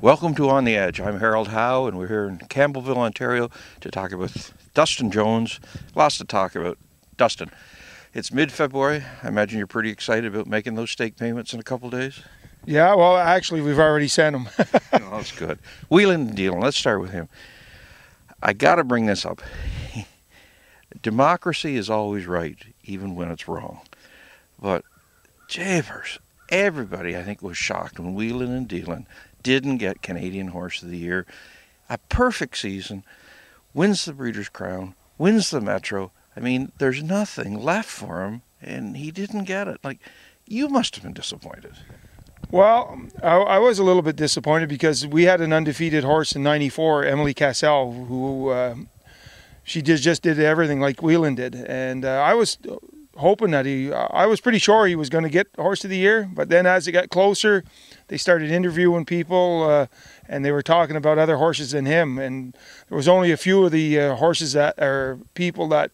Welcome to On the Edge. I'm Harold Howe, and we're here in Campbellville, Ontario, to talk about Dustin Jones. Lots to talk about. Dustin, it's mid-February. I imagine you're pretty excited about making those stake payments in a couple days? Yeah, well, actually, we've already sent them. Oh, that's good. Wheeling and dealing. Let's start with him. I got to bring this up. Democracy is always right, even when it's wrong. But, Javers, everybody, I think, was shocked when Wheeling and Dealing didn't get Canadian Horse of the Year. A perfect season, wins the Breeders' Crown, wins the Metro. I mean, there's nothing left for him, and he didn't get it. Like, you must have been disappointed. Well, I was a little bit disappointed because we had an undefeated horse in '94, Emily Cassell, who she just did everything like Wheeling did. And I was hoping that I was pretty sure he was going to get Horse of the Year, but then as it got closer, they started interviewing people, and they were talking about other horses than him. And there was only a few of the horses that are people that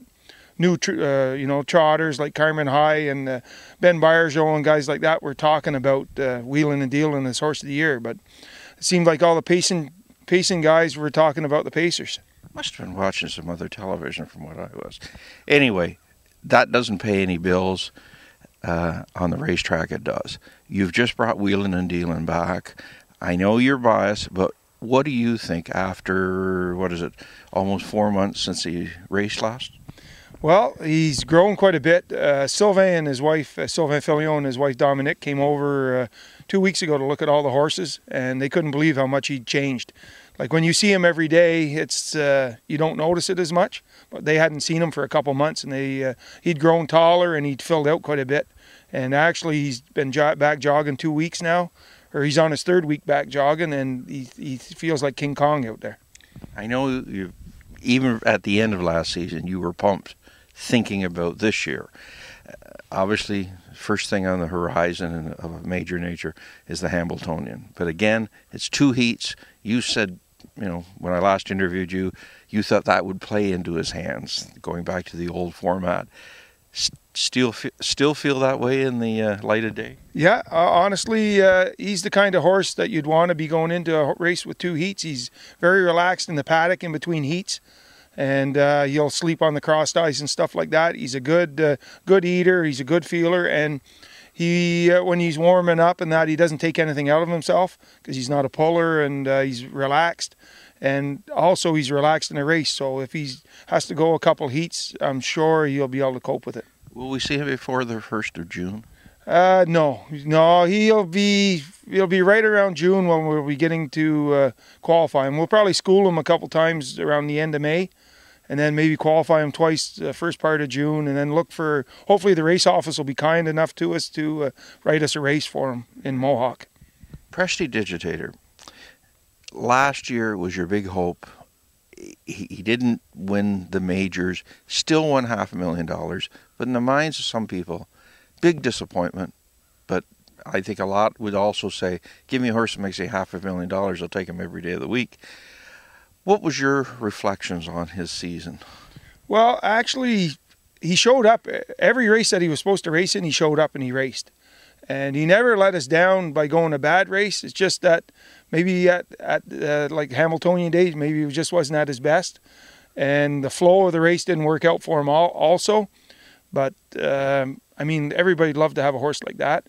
knew, trotters like Carmen High and Ben Byerjo and guys like that were talking about Wheeling and Dealing as Horse of the Year. But it seemed like all the pacing guys were talking about the Pacers. Must have been watching some other television from what I was. Anyway, that doesn't pay any bills. On the racetrack it does. You've just brought Wheeling and Dealing back. I know you're biased, but what do you think after, almost 4 months since he raced last? Well, he's grown quite a bit. Sylvain and his wife, Sylvain Filion and his wife Dominique came over 2 weeks ago to look at all the horses, and they couldn't believe how much he'd changed. Like when you see him every day, it's you don't notice it as much. But they hadn't seen him for a couple months, and he'd grown taller and he'd filled out quite a bit. And actually, he's been back jogging 2 weeks now, or he's on his third week back jogging, and he feels like King Kong out there. I know even at the end of last season, you were pumped thinking about this year. Obviously, first thing on the horizon of a major nature is the Hambletonian. But again, it's 2 heats. You said, when I last interviewed you, you thought that would play into his hands, going back to the old format. Still feel that way in the light of day? Yeah, honestly, he's the kind of horse that you'd want to be going into a race with 2 heats. He's very relaxed in the paddock in between heats, and he'll sleep on the crossed ice and stuff like that. He's a good eater. He's a good feeler, and he when he's warming up and that, he doesn't take anything out of himself because he's not a puller, and he's relaxed. And also he's relaxed in a race, so if he has to go a couple heats, I'm sure he'll be able to cope with it. Will we see him before the 1st of June? No, he'll be right around June when we'll be getting to qualify him. We'll probably school him a couple times around the end of May, and then maybe qualify him twice first part of June, and then look for, hopefully the race office will be kind enough to us to write us a race for him in Mohawk. Prestidigitator. Last year was your big hope. He didn't win the majors, still won $500,000, but in the minds of some people, big disappointment. But I think a lot would also say, give me a horse that makes me $500,000, I'll take him every day of the week. What was your reflections on his season? Well, actually, he showed up. Every race that he was supposed to race in, he showed up and he raced. And he never let us down by going a bad race. It's just that maybe at like Hamiltonian days, maybe he just wasn't at his best. And the flow of the race didn't work out for him also. But, everybody'd love to have a horse like that.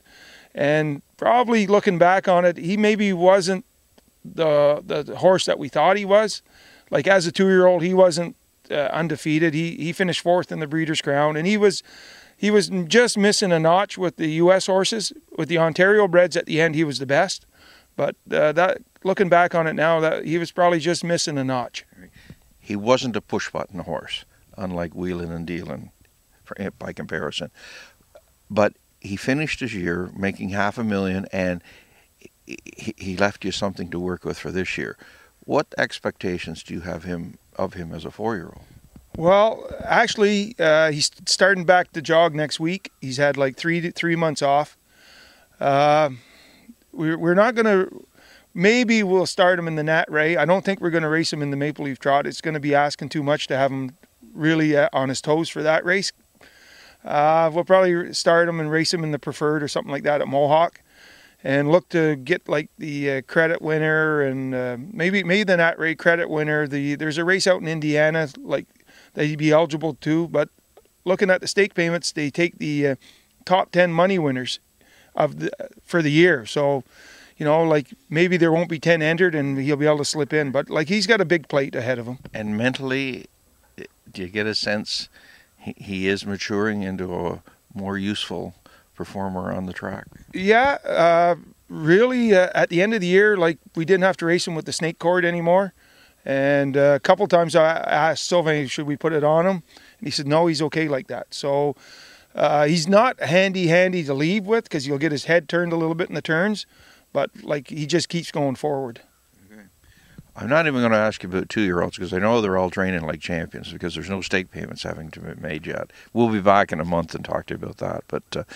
And probably looking back on it, he maybe wasn't the horse that we thought he was. Like as a 2-year-old, he wasn't undefeated. He finished 4th in the Breeders' Crown, and he was just missing a notch with the U.S. horses. With the Ontario breds at the end, he was the best. But that looking back on it now, that he was probably just missing a notch. He wasn't a push-button horse, unlike Wheeling and Dealing, by comparison. But he finished his year making $500,000, and he left you something to work with for this year. What expectations do you have of him as a 4-year-old? Well, actually, he's starting back to jog next week. He's had like 3 months off. We're not going to. Maybe we'll start him in the Nat Ray. I don't think we're going to race him in the Maple Leaf Trot. It's going to be asking too much to have him really on his toes for that race. We'll probably start him and race him in the Preferred or something like that at Mohawk. and look to get like the credit winner and maybe the Nat Ray credit winner. There's a race out in Indiana like that he'd be eligible to, but looking at the stake payments, they take the top 10 money winners for the year. So, like maybe there won't be 10 entered and he'll be able to slip in, but like he's got a big plate ahead of him. And mentally, do you get a sense he is maturing into a more useful performer on the track? Yeah, really, at the end of the year, like we didn't have to race him with the snake cord anymore. And a couple times I asked Sylvain, should we put it on him? And he said, no, he's okay like that. So he's not handy to leave with because he'll get his head turned a little bit in the turns. But like he just keeps going forward. Okay. I'm not even going to ask you about 2-year-olds because I know they're all training like champions because there's no stake payments having to be made yet. We'll be back in a month and talk to you about that. But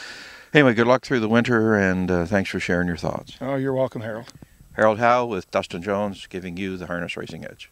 anyway, good luck through the winter and thanks for sharing your thoughts. Oh, you're welcome, Harold. Harold Howe with Dustin Jones giving you the Harness Racing Edge.